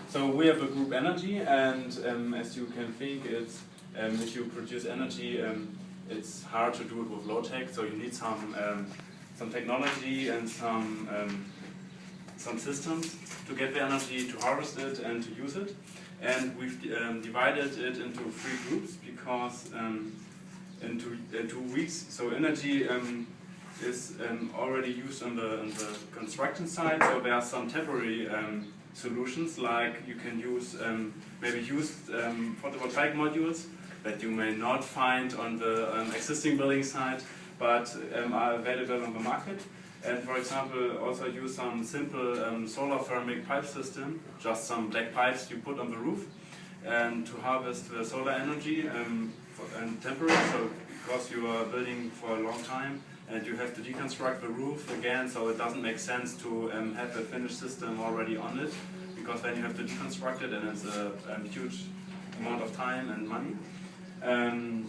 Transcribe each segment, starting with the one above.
So we have a group energy, and as you can think, it's if you produce energy, it's hard to do it with low tech. So you need some technology and some systems to get the energy, to harvest it, and to use it. And we've divided it into 3 groups because in 2 weeks. So energy is already used on the construction side. So there are some temporary solutions, like you can use maybe used photovoltaic modules that you may not find on the existing building site, but are available on the market. And for example, also use some simple solar thermic pipe system, just some black pipes you put on the roof, and to harvest the solar energy and temporary. So because you are building for a long time and you have to deconstruct the roof again, so it doesn't make sense to have a finished system already on it, because then you have to deconstruct it, and it's a huge amount of time and money. And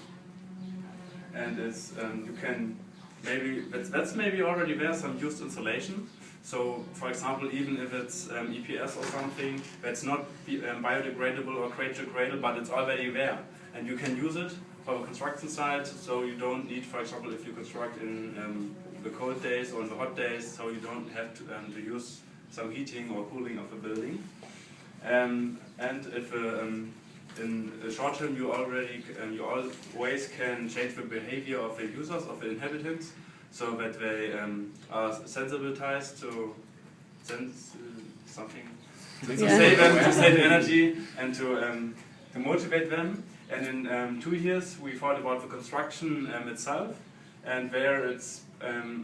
it's you can maybe that's maybe already there, some used insulation. So for example, even if it's EPS or something that's not biodegradable or cradle, but it's already there, and you can use it for the construction site. So you don't need, for example, if you construct in the cold days or in the hot days, so you don't have to use some heating or cooling of the building. And if in the short term, you always can change the behavior of the users, of the inhabitants, so that they are sensitized to something, to save energy, and to motivate them. And in 2 years, we thought about the construction itself, and there it's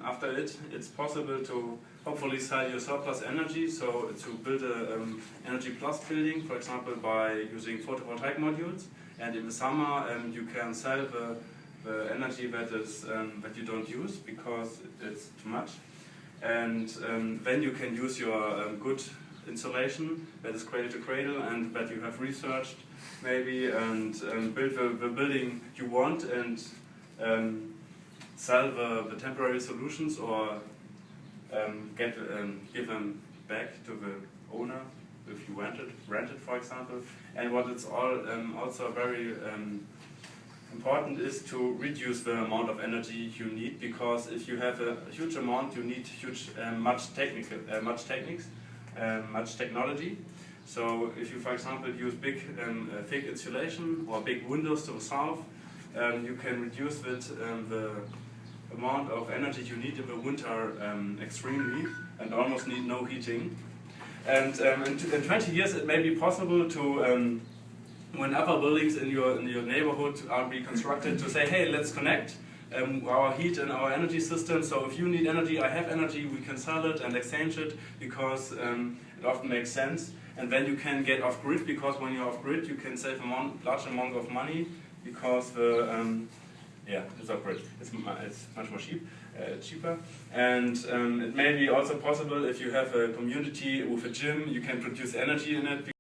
after it's possible to hopefully sell your surplus energy, so to build a energy plus building, for example, by using photovoltaic modules. And in the summer, you can sell the energy that you don't use because it's too much. And then you can use your good insulation that is cradle to cradle and that you have researched maybe, and build the building you want, and sell the temporary solutions, or give them back to the owner if you rent it, for example. And what it's also very important is to reduce the amount of energy you need, because if you have a huge amount, you need much technology. So if you, for example, use big thick insulation or big windows to the south, you can reduce the amount of energy you need in the winter extremely, and almost need no heating. And in 20 years, it may be possible to, when other buildings in your neighborhood are being constructed, to say, hey, let's connect our heat and our energy system. So if you need energy, I have energy, we can sell it and exchange it, because it often makes sense. And then you can get off grid, because when you're off grid, you can save a large amount of money, because the it's off grid. It's much more cheaper. And it may be also possible, if you have a community with a gym, you can produce energy in it.